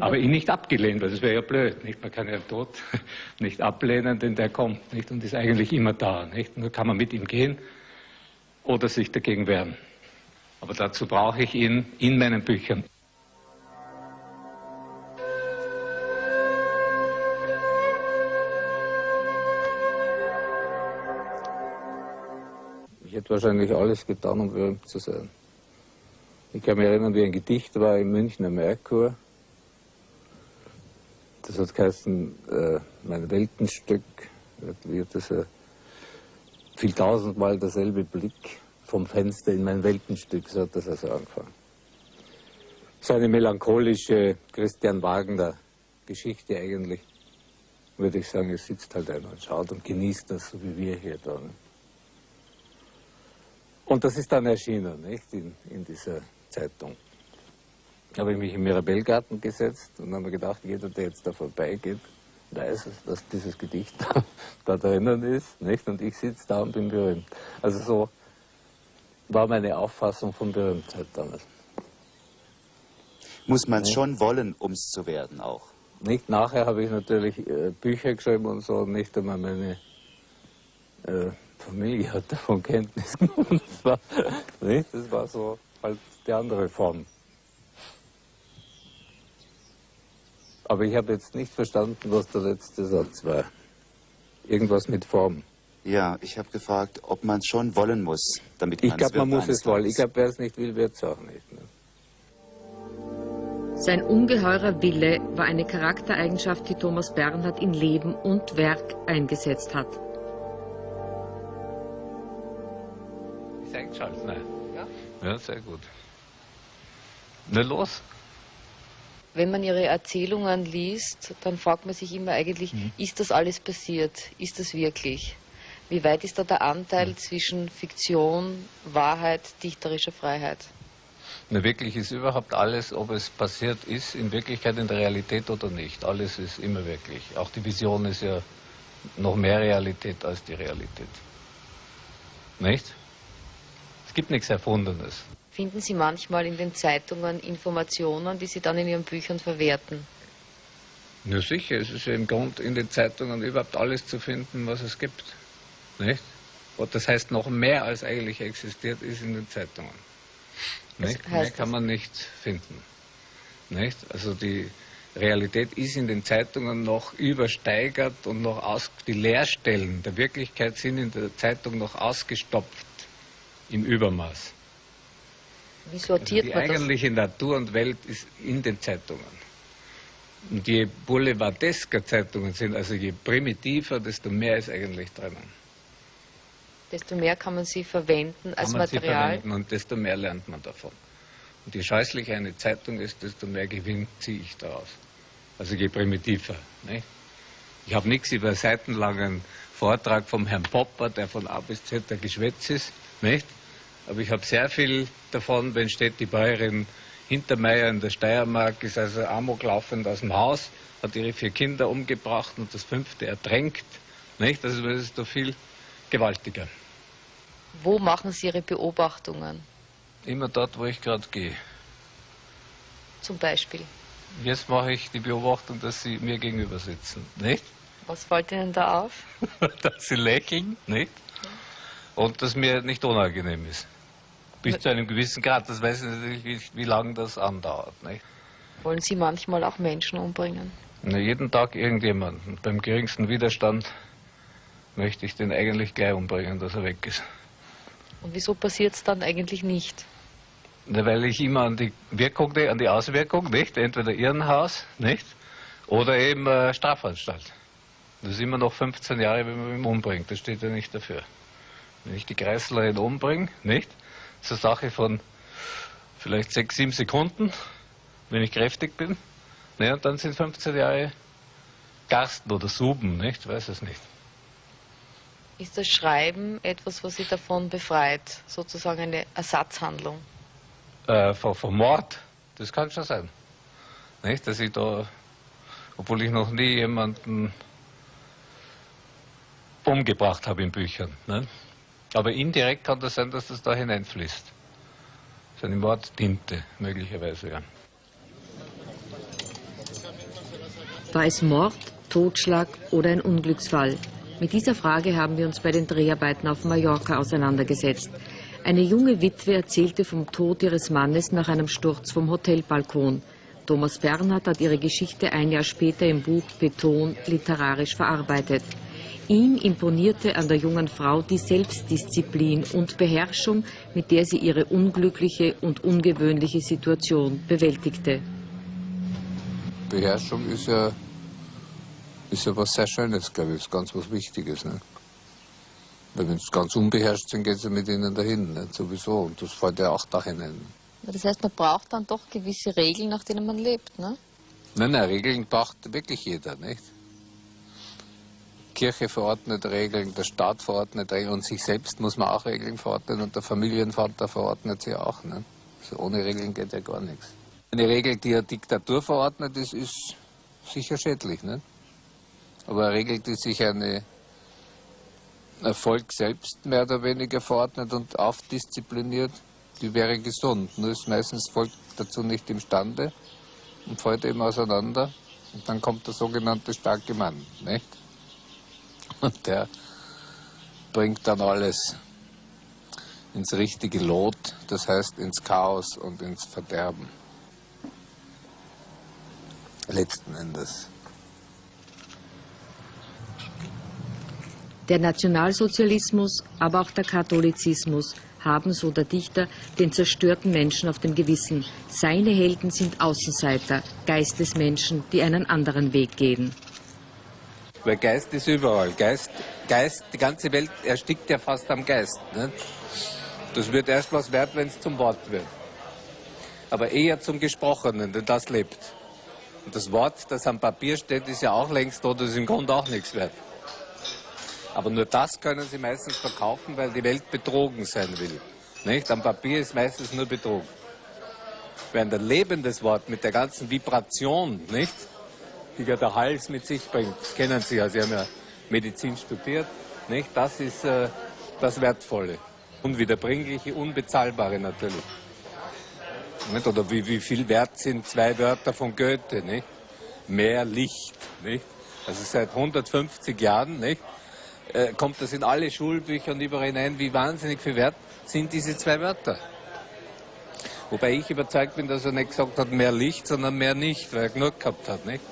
Aber ihn nicht abgelehnt, weil das wäre ja blöd, nicht? Man kann ja den Tod nicht ablehnen, denn der kommt, nicht? Und ist eigentlich immer da, nicht? Nur kann man mit ihm gehen oder sich dagegen wehren. Aber dazu brauche ich ihn in meinen Büchern. Ich hätte wahrscheinlich alles getan, um berühmt zu sein. Ich kann mich erinnern, wie ein Gedicht war im Münchner Merkur. Das hat geheißen, mein Weltenstück, wird das viel tausendmal derselbe Blick vom Fenster in mein Weltenstück, so hat das also angefangen. So eine melancholische Christian Wagner-Geschichte eigentlich, würde ich sagen, es sitzt halt einer und schaut und genießt das, so wie wir hier da. Ne? Und das ist dann erschienen, nicht, in dieser Zeitung. Da habe ich mich im Mirabellgarten gesetzt und habe mir gedacht, jeder, der jetzt da vorbeigeht, weiß, dass dieses Gedicht da drinnen ist, nicht? Und ich sitze da und bin berühmt. Also so war meine Auffassung von Berühmtheit damals. Muss man es schon wollen, um es zu werden auch? Nicht, nachher habe ich natürlich Bücher geschrieben und so, nicht einmal meine Familie hat davon Kenntnis genommen. Das war so halt die andere Form. Aber ich habe jetzt nicht verstanden, was der letzte Satz war. Irgendwas mit Form. Ja, ich habe gefragt, ob man es schon wollen muss, damit man Ich glaube, man muss es wollen. Ich glaube, glaube, wer es nicht will, wird es auch nicht. Ne? Sein ungeheurer Wille war eine Charaktereigenschaft, die Thomas Bernhard in Leben und Werk eingesetzt hat. Ist eingeschaltet, ne? Ja. Ja, sehr gut. Na los. Wenn man Ihre Erzählungen liest, dann fragt man sich immer eigentlich, ist das alles passiert? Ist das wirklich? Wie weit ist da der Anteil zwischen Fiktion, Wahrheit, dichterischer Freiheit? Na, wirklich ist überhaupt alles, ob es passiert ist, in Wirklichkeit in der Realität oder nicht. Alles ist immer wirklich. Auch die Vision ist ja noch mehr Realität als die Realität. Nicht? Es gibt nichts Erfundenes. Finden Sie manchmal in den Zeitungen Informationen, die Sie dann in Ihren Büchern verwerten? Ja, sicher. Es ist ja im Grund in den Zeitungen überhaupt alles zu finden, was es gibt. Nicht? Und das heißt, noch mehr als eigentlich existiert, ist in den Zeitungen. Nicht? Mehr kann man nicht finden. Nicht? Also die Realität ist in den Zeitungen noch übersteigert und noch die Leerstellen der Wirklichkeit sind in der Zeitung noch ausgestopft im Übermaß. Wie sortiert also man die das? eigentliche Natur und Welt ist in den Zeitungen. Und je boulevardesker Zeitungen sind, also je primitiver, desto mehr ist eigentlich drinnen. Desto mehr kann man sie verwenden als Material. Und desto mehr lernt man davon. Und je scheußlicher eine Zeitung ist, desto mehr Gewinn ziehe ich daraus. Also je primitiver. Nicht? Ich habe nichts über einen seitenlangen Vortrag vom Herrn Popper, der von A bis Z der Geschwätz ist. Nicht? Aber ich habe sehr viel davon, wenn steht die Bäuerin Hintermeier in der Steiermark, ist also amok laufend aus dem Haus, hat ihre 4 Kinder umgebracht und das 5. ertränkt. Nicht? Also das ist doch viel gewaltiger. Wo machen Sie Ihre Beobachtungen? Immer dort, wo ich gerade gehe. Zum Beispiel? Jetzt mache ich die Beobachtung, dass Sie mir gegenüber sitzen. Nicht? Was fällt Ihnen da auf? Dass Sie lächeln, nicht? Und dass mir nicht unangenehm ist. Bis zu einem gewissen Grad. Das weiß ich natürlich nicht, wie lange das andauert. Nicht? Wollen Sie manchmal auch Menschen umbringen? Na, jeden Tag irgendjemanden. Beim geringsten Widerstand möchte ich den eigentlich gleich umbringen, dass er weg ist. Und wieso passiert es dann eigentlich nicht? Na, weil ich immer an die Wirkung, an die Auswirkung, nicht? Entweder Irrenhaus, nicht? Oder eben Strafanstalt. Das ist immer noch 15 Jahre, wenn man ihn umbringt. Das steht ja nicht dafür. Wenn ich die Kreislerin umbringe, nicht? Das ist eine Sache von vielleicht 6, 7 Sekunden, wenn ich kräftig bin. Ne, und dann sind 15 Jahre Garsten oder Suben, nicht? Ich weiß es nicht. Ist das Schreiben etwas, was Sie davon befreit? Sozusagen eine Ersatzhandlung? Vom Mord, das kann schon sein. Nicht? Dass ich da, obwohl ich noch nie jemanden umgebracht habe in Büchern. Ne? Aber indirekt kann das sein, dass das da hineinfließt. Das ist eine Mordtinte, möglicherweise, ja. War es Mord, Totschlag oder ein Unglücksfall? Mit dieser Frage haben wir uns bei den Dreharbeiten auf Mallorca auseinandergesetzt. Eine junge Witwe erzählte vom Tod ihres Mannes nach einem Sturz vom Hotelbalkon. Thomas Bernhard hat ihre Geschichte ein Jahr später im Buch Beton literarisch verarbeitet. Ihm imponierte an der jungen Frau die Selbstdisziplin und Beherrschung, mit der sie ihre unglückliche und ungewöhnliche Situation bewältigte. Beherrschung ist ja was sehr Schönes, glaube ich, ist ganz was Wichtiges. Ne? Weil wenn sie ganz unbeherrscht sind, geht es ja mit ihnen dahin, nicht? Sowieso. Und das fällt ja auch da hinein. Das heißt, man braucht dann doch gewisse Regeln, nach denen man lebt, ne? Nein, Regeln braucht wirklich jeder, nicht? Kirche verordnet Regeln, der Staat verordnet Regeln und sich selbst muss man auch Regeln verordnen und der Familienvater verordnet sie auch. Ne? Also ohne Regeln geht ja gar nichts. Eine Regel, die eine Diktatur verordnet ist, ist sicher schädlich. Ne? Aber eine Regel, die sich ein Volk selbst mehr oder weniger verordnet und aufdiszipliniert, die wäre gesund. Nur ist meistens das Volk dazu nicht imstande und fällt eben auseinander. Und dann kommt der sogenannte starke Mann. Nicht? Und der bringt dann alles ins richtige Lot, das heißt ins Chaos und ins Verderben. letzten Endes. Der Nationalsozialismus, aber auch der Katholizismus haben, so der Dichter, den zerstörten Menschen auf dem Gewissen. Seine Helden sind Außenseiter, Geistesmenschen, die einen anderen Weg gehen. Weil Geist ist überall. Geist, die ganze Welt erstickt ja fast am Geist. Ne? Das wird erst was wert, wenn es zum Wort wird. Aber eher zum Gesprochenen, denn das lebt. Und das Wort, das am Papier steht, ist ja auch längst tot, das ist im Grunde auch nichts wert. Aber nur das können sie meistens verkaufen, weil die Welt betrogen sein will. Nicht? Am Papier ist meistens nur Betrug. Während ein lebendes Wort mit der ganzen Vibration, nicht? Die ja der Hals mit sich bringt, das kennen Sie ja, Sie haben ja Medizin studiert, nicht? Das ist das Wertvolle, Unwiederbringliche, Unbezahlbare natürlich. Nicht? Oder wie viel wert sind 2 Wörter von Goethe, nicht? Mehr Licht, nicht? Also seit 150 Jahren, nicht? Kommt das in alle Schulbücher und überall hinein, wie wahnsinnig viel wert sind diese 2 Wörter. Wobei ich überzeugt bin, dass er nicht gesagt hat, mehr Licht, sondern mehr nicht, weil er genug gehabt hat, nicht?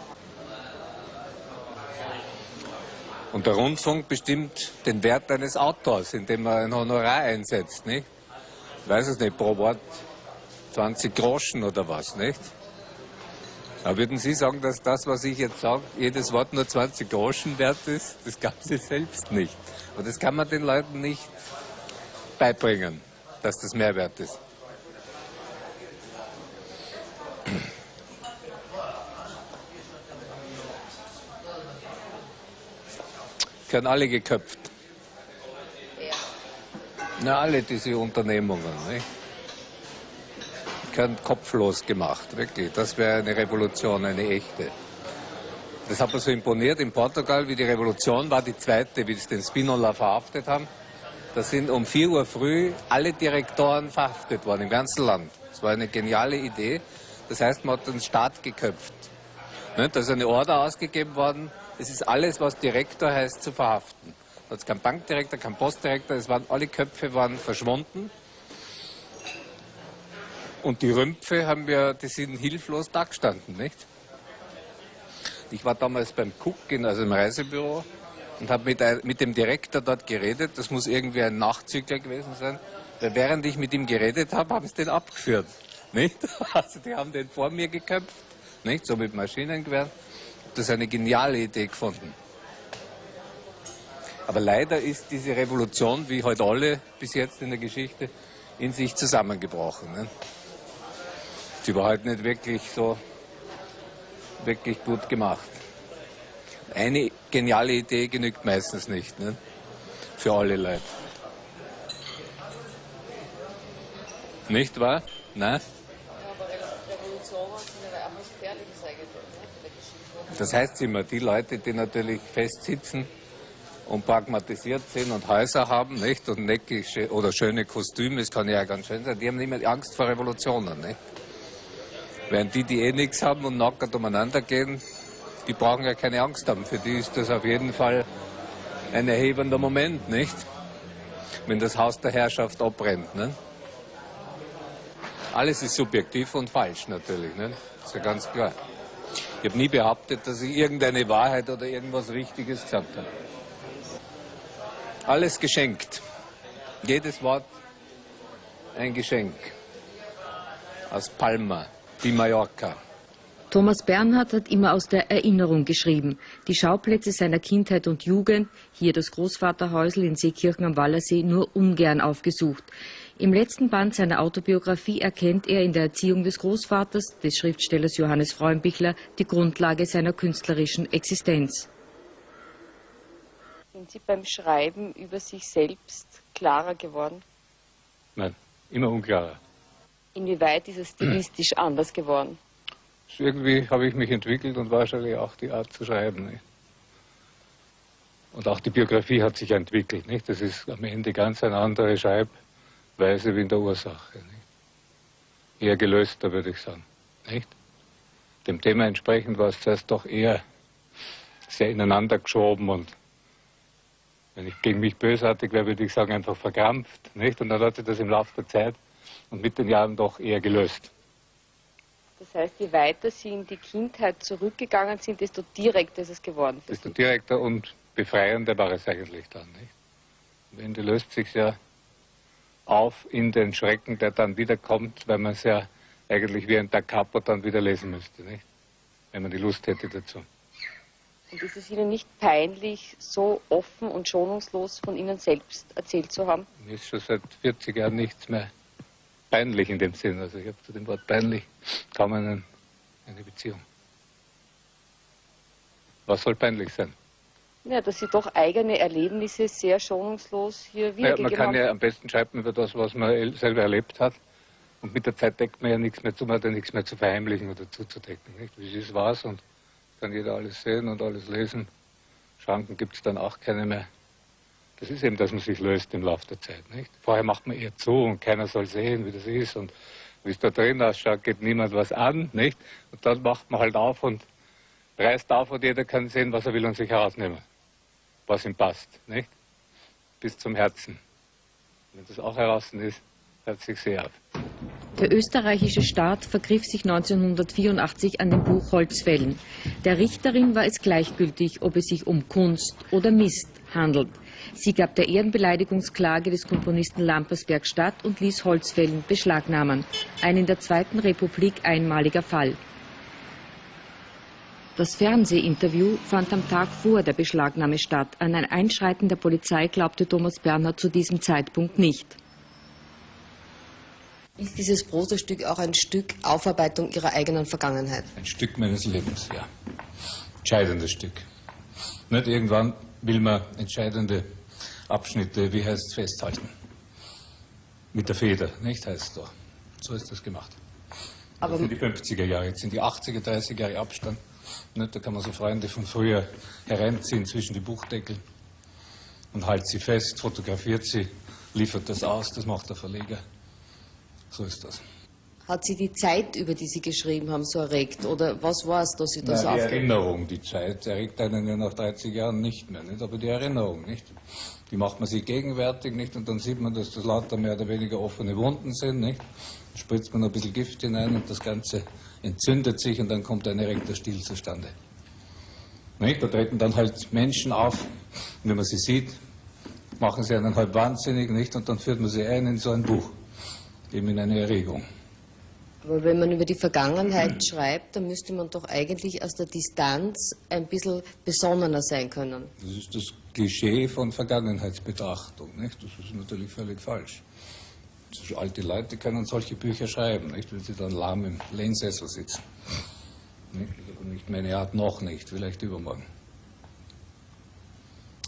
Und der Rundfunk bestimmt den Wert eines Autors, indem er ein Honorar einsetzt, nicht? Ich weiß es nicht, pro Wort 20 Groschen oder was, nicht? Aber würden Sie sagen, dass das, was ich jetzt sage, jedes Wort nur 20 Groschen wert ist? Das Ganze selbst nicht. Und das kann man den Leuten nicht beibringen, dass das mehr wert ist. Können alle geköpft. Na, alle diese Unternehmungen, nicht? Können kopflos gemacht, wirklich. Das wäre eine Revolution, eine echte. Das hat mir so imponiert in Portugal, wie die Revolution war, die zweite, wie sie den Spinola verhaftet haben. Da sind um 4 Uhr früh alle Direktoren verhaftet worden im ganzen Land. Das war eine geniale Idee. Das heißt, man hat den Staat geköpft. Da ist eine Order ausgegeben worden. Es ist alles, was Direktor heißt, zu verhaften. Da hat es kein Bankdirektor, kein Postdirektor, alle Köpfe waren verschwunden. Und die Rümpfe die sind hilflos dagestanden, nicht? Ich war damals beim Cook, also im Reisebüro, und habe mit dem Direktor dort geredet. Das muss irgendwie ein Nachzügler gewesen sein. Weil während ich mit ihm geredet habe, haben sie den abgeführt, nicht? Also die haben den vor mir geköpft, nicht? So mit Maschinengewehren. Das ist eine geniale Idee gefunden. Aber leider ist diese Revolution, wie heute alle bis jetzt in der Geschichte, in sich zusammengebrochen. Ne? Sie war halt nicht wirklich wirklich gut gemacht. Eine geniale Idee genügt meistens nicht, ne? Für alle Leute. Nicht wahr? Nein? Das heißt immer, die Leute, die natürlich festsitzen und pragmatisiert sind und Häuser haben, nicht? Und neckige oder schöne Kostüme, das kann ja ganz schön sein, die haben immer Angst vor Revolutionen, nicht? Während die eh nichts haben und nackert umeinander gehen, die brauchen ja keine Angst haben. Für die ist das auf jeden Fall ein erhebender Moment, nicht? Wenn das Haus der Herrschaft abbrennt, ne? Alles ist subjektiv und falsch natürlich, ne? Das ist ja ganz klar. Ich habe nie behauptet, dass ich irgendeine Wahrheit oder irgendwas Richtiges gesagt habe. Alles geschenkt. Jedes Wort ein Geschenk. Aus Palma, die Mallorca. Thomas Bernhard hat immer aus der Erinnerung geschrieben. Die Schauplätze seiner Kindheit und Jugend, hier das Großvaterhäusl in Seekirchen am Wallersee, nur ungern aufgesucht. Im letzten Band seiner Autobiografie erkennt er in der Erziehung des Großvaters, des Schriftstellers Johannes Freundbichler, die Grundlage seiner künstlerischen Existenz. Sind Sie beim Schreiben über sich selbst klarer geworden? Nein, immer unklarer. Inwieweit ist es stilistisch anders geworden? Irgendwie habe ich mich entwickelt und wahrscheinlich auch die Art zu schreiben. Nicht? Und auch die Biografie hat sich entwickelt. Nicht? Das ist am Ende ganz eine andere Schreibweise wie in der Ursache. Nicht? Eher gelöster, würde ich sagen. Nicht? Dem Thema entsprechend war es zuerst doch eher sehr ineinander geschoben und wenn ich gegen mich bösartig wäre, würde ich sagen, einfach verkrampft. Nicht? Und dann hat sich das im Laufe der Zeit und mit den Jahren doch eher gelöst. Das heißt, je weiter Sie in die Kindheit zurückgegangen sind, desto direkter ist es geworden für Sie. Desto direkter und befreiender war es eigentlich dann, nicht? Am Ende löst sich ja auf in den Schrecken, der dann wiederkommt, weil man es ja eigentlich wie ein Da Capo dann wieder lesen müsste, nicht? Wenn man die Lust hätte dazu. Und ist es Ihnen nicht peinlich, so offen und schonungslos von Ihnen selbst erzählt zu haben? Mir ist schon seit 40 Jahren nichts mehr peinlich in dem Sinn. Also ich habe zu dem Wort peinlich kaum eine Beziehung. Was soll peinlich sein? Ja, dass Sie doch eigene Erlebnisse sehr schonungslos hier wiedergegeben haben. Man kann ja am besten schreiben über das, was man selber erlebt hat. Und mit der Zeit deckt man ja nichts mehr zu, man hat ja nichts mehr zu verheimlichen oder zuzudecken. Nicht? Wie es ist, war's und kann jeder alles sehen und alles lesen. Schranken gibt es dann auch keine mehr. Das ist eben, dass man sich löst im Laufe der Zeit. Nicht? Vorher macht man eher zu und keiner soll sehen, wie das ist und wie es da drin ausschaut, geht niemand was an. Nicht? Und dann macht man halt auf und reißt auf und jeder kann sehen, was er will und sich herausnehmen, was ihm passt. Nicht? Bis zum Herzen. Wenn das auch heraus ist, hört sich sehr ab. Der österreichische Staat vergriff sich 1984 an dem Buch Holzfällen. Der Richterin war es gleichgültig, ob es sich um Kunst oder Mist handelt. Sie gab der Ehrenbeleidigungsklage des Komponisten Lampersberg statt und ließ Holzfällen beschlagnahmen. Ein in der Zweiten Republik einmaliger Fall. Das Fernsehinterview fand am Tag vor der Beschlagnahme statt. An ein Einschreiten der Polizei glaubte Thomas Bernhard zu diesem Zeitpunkt nicht. Ist dieses Prosastück auch ein Stück Aufarbeitung Ihrer eigenen Vergangenheit? Ein Stück meines Lebens, ja. Entscheidendes Stück. Nicht irgendwann will man entscheidende Abschnitte, wie heißt es, festhalten. Mit der Feder, nicht, heißt es doch. So ist das gemacht. Aber das sind die 50er Jahre, jetzt sind die 80er, 30er Jahre Abstand. Nicht? Da kann man so Freunde von früher hereinziehen zwischen die Buchdeckel und hält sie fest, fotografiert sie, liefert das aus, das macht der Verleger. So ist das. Hat Sie die Zeit, über die Sie geschrieben haben, so erregt? Oder was war es, dass Sie das Die Erinnerung, die Zeit erregt einen ja nach 30 Jahren nicht mehr, nicht? Aber die Erinnerung, nicht? Die macht man sich gegenwärtig, nicht? Und dann sieht man, dass das lauter mehr oder weniger offene Wunden sind, nicht? Dann spritzt man ein bisschen Gift hinein und das Ganze entzündet sich und dann kommt ein erregter Stil zustande. Nicht? Da treten dann halt Menschen auf, und wenn man sie sieht, machen sie einen halb wahnsinnig, nicht? Und dann führt man sie ein in so ein Buch. Eben in eine Erregung. Aber wenn man über die Vergangenheit schreibt, dann müsste man doch eigentlich aus der Distanz ein bisschen besonnener sein können. Das ist das Klischee von Vergangenheitsbetrachtung, nicht? Das ist natürlich völlig falsch. Alte Leute können solche Bücher schreiben, nicht? Wenn sie dann lahm im Lehnsessel sitzen. Nicht? Aber nicht meine Art, noch nicht, vielleicht übermorgen.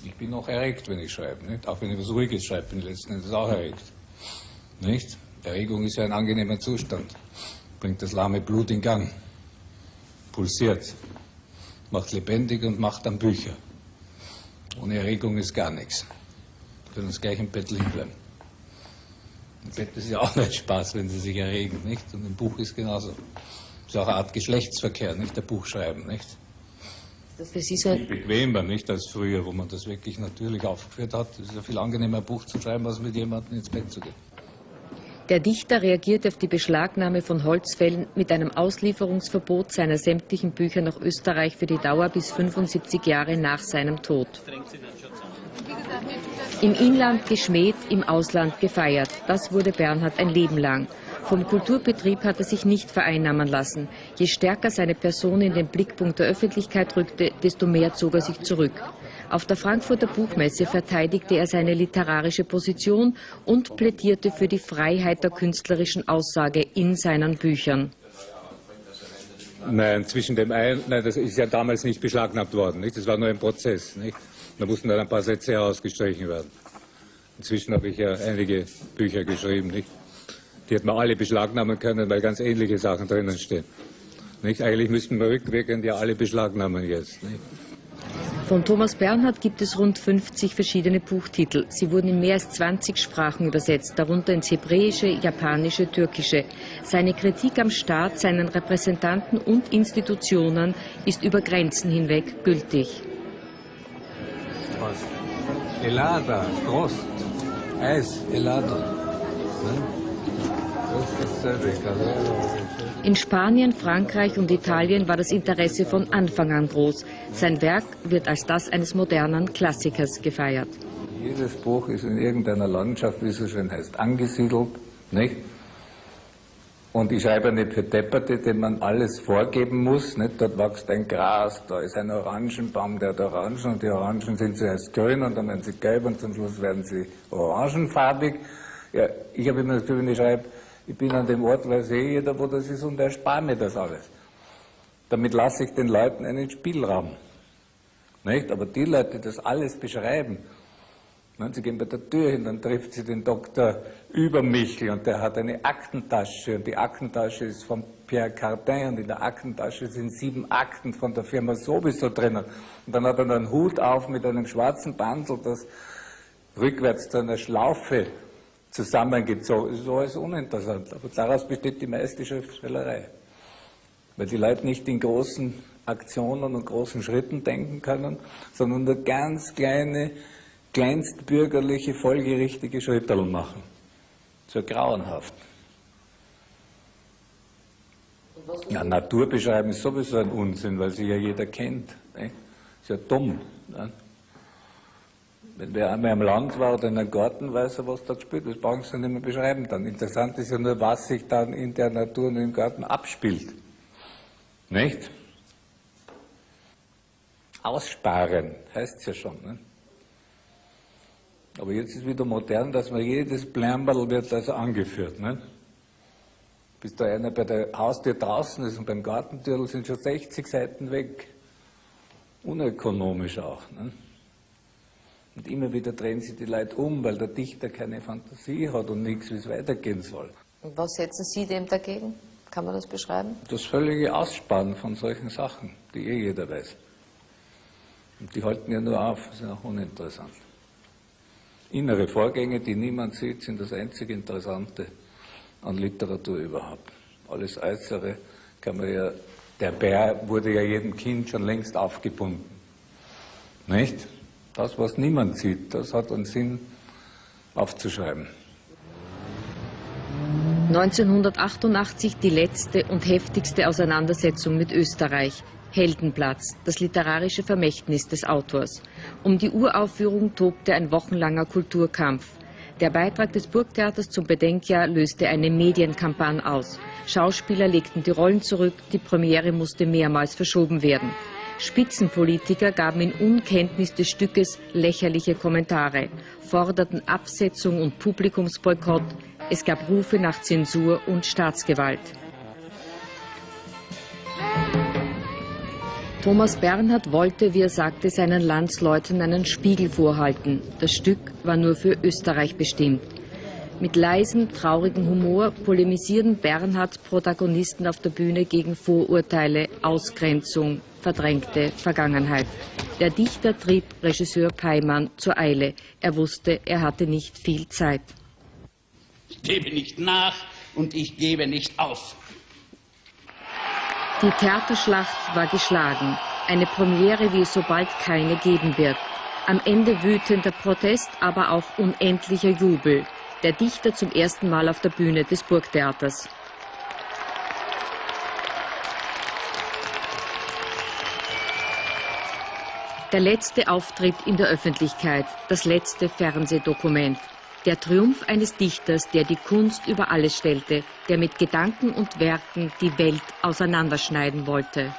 Ich bin noch erregt, wenn ich schreibe, nicht? Auch wenn ich was Ruhiges schreibe, bin ich letzten Endes auch erregt. Nicht? Erregung ist ja ein angenehmer Zustand. Bringt das lahme Blut in Gang. Pulsiert. Macht lebendig und macht dann Bücher. Ohne Erregung ist gar nichts. Wir können uns gleich im Bett liegen bleiben. Im Bett ist ja auch nicht Spaß, wenn Sie sich erregen, nicht? Und im Buch ist genauso. Ist auch eine Art Geschlechtsverkehr, nicht? Der Buchschreiben, nicht? Das für Sie so viel bequemer, nicht als früher, wo man das wirklich natürlich aufgeführt hat. Es ist ja viel angenehmer, ein Buch zu schreiben, als mit jemandem ins Bett zu gehen. Der Dichter reagierte auf die Beschlagnahme von Holzfällen mit einem Auslieferungsverbot seiner sämtlichen Bücher nach Österreich für die Dauer bis 75 Jahre nach seinem Tod. Im Inland geschmäht, im Ausland gefeiert. Das wurde Bernhard ein Leben lang. Vom Kulturbetrieb hat er sich nicht vereinnahmen lassen. Je stärker seine Person in den Blickpunkt der Öffentlichkeit rückte, desto mehr zog er sich zurück. Auf der Frankfurter Buchmesse verteidigte er seine literarische Position und plädierte für die Freiheit der künstlerischen Aussage in seinen Büchern. Nein, das ist ja damals nicht beschlagnahmt worden, nicht? Das war nur ein Prozess, nicht? Da mussten dann ein paar Sätze herausgestrichen werden. Inzwischen habe ich ja einige Bücher geschrieben, nicht? Die hätten wir alle beschlagnahmen können, weil ganz ähnliche Sachen drinnen stehen. Nicht? Eigentlich müssten wir rückwirkend ja alle beschlagnahmen jetzt, nicht? Von Thomas Bernhard gibt es rund 50 verschiedene Buchtitel. Sie wurden in mehr als 20 Sprachen übersetzt, darunter ins Hebräische, Japanische, Türkische. Seine Kritik am Staat, seinen Repräsentanten und Institutionen ist über Grenzen hinweg gültig. Helada, Frost, Eis, Helado. In Spanien, Frankreich und Italien war das Interesse von Anfang an groß. Sein Werk wird als das eines modernen Klassikers gefeiert. Jedes Buch ist in irgendeiner Landschaft, wie es so schön heißt, angesiedelt, nicht? Und ich schreibe nicht für Depperte, denen man alles vorgeben muss. Nicht? Dort wächst ein Gras, da ist ein Orangenbaum, der hat Orangen, und die Orangen sind zuerst grün und dann werden sie gelb und zum Schluss werden sie orangenfarbig. Ja, ich habe immer das Gefühl, wenn ich schreibe, ich bin an dem Ort, weiß eh jeder, wo das ist, und erspare mir das alles. Damit lasse ich den Leuten einen Spielraum. Nicht? Aber die Leute, die das alles beschreiben, sie gehen bei der Tür hin, dann trifft sie den Dr. Übermichel und der hat eine Aktentasche und die Aktentasche ist von Pierre Cardin und in der Aktentasche sind 7 Akten von der Firma sowieso drinnen. Und dann hat er einen Hut auf mit einem schwarzen Bandel, das rückwärts zu einer Schlaufe zusammengezogen ist. Das ist alles uninteressant, aber daraus besteht die meiste Schriftstellerei. Weil die Leute nicht in großen Aktionen und großen Schritten denken können, sondern nur ganz kleine, kleinstbürgerliche, folgerichtige Schritterl machen. So grauenhaft. Ja, Natur beschreiben ist sowieso ein Unsinn, weil sie ja jeder kennt. Ne? Ist ja dumm. Ne? Wenn wer einmal am Land war oder in einem Garten, weiß er, was da gespielt wird. Das brauchen sie nicht mehr beschreiben dann. Interessant ist ja nur, was sich dann in der Natur und im Garten abspielt. Nicht? Aussparen heißt es ja schon. Ne? Aber jetzt ist wieder modern, dass man jedes Blamberl wird also angeführt. Ne? Bis da einer bei der Haustür draußen ist und beim Gartentürl sind schon 60 Seiten weg. Unökonomisch auch. Ne? Und immer wieder drehen sich die Leute um, weil der Dichter keine Fantasie hat und nichts, wie es weitergehen soll. Und was setzen Sie dem dagegen? Kann man das beschreiben? Das völlige Aussparen von solchen Sachen, die jeder weiß. Und die halten ja nur auf, das ist auch uninteressant. Innere Vorgänge, die niemand sieht, sind das einzige Interessante an Literatur überhaupt. Alles Äußere kann man ja, der Bär wurde ja jedem Kind schon längst aufgebunden. Nicht? Das, was niemand sieht, das hat einen Sinn aufzuschreiben. 1988 die letzte und heftigste Auseinandersetzung mit Österreich. Heldenplatz, das literarische Vermächtnis des Autors. Um die Uraufführung tobte ein wochenlanger Kulturkampf. Der Beitrag des Burgtheaters zum Bedenkjahr löste eine Medienkampagne aus. Schauspieler legten die Rollen zurück, die Premiere musste mehrmals verschoben werden. Spitzenpolitiker gaben in Unkenntnis des Stückes lächerliche Kommentare, forderten Absetzung und Publikumsboykott. Es gab Rufe nach Zensur und Staatsgewalt. Thomas Bernhard wollte, wie er sagte, seinen Landsleuten einen Spiegel vorhalten. Das Stück war nur für Österreich bestimmt. Mit leisem, traurigem Humor polemisierten Bernhards Protagonisten auf der Bühne gegen Vorurteile, Ausgrenzung, verdrängte Vergangenheit. Der Dichter trieb Regisseur Peymann zur Eile. Er wusste, er hatte nicht viel Zeit. Ich gebe nicht nach und ich gebe nicht auf. Die Theaterschlacht war geschlagen. Eine Premiere, wie es so bald keine geben wird. Am Ende wütender Protest, aber auch unendlicher Jubel. Der Dichter zum ersten Mal auf der Bühne des Burgtheaters. Der letzte Auftritt in der Öffentlichkeit, das letzte Fernsehdokument. Der Triumph eines Dichters, der die Kunst über alles stellte, der mit Gedanken und Werken die Welt auseinanderschneiden wollte.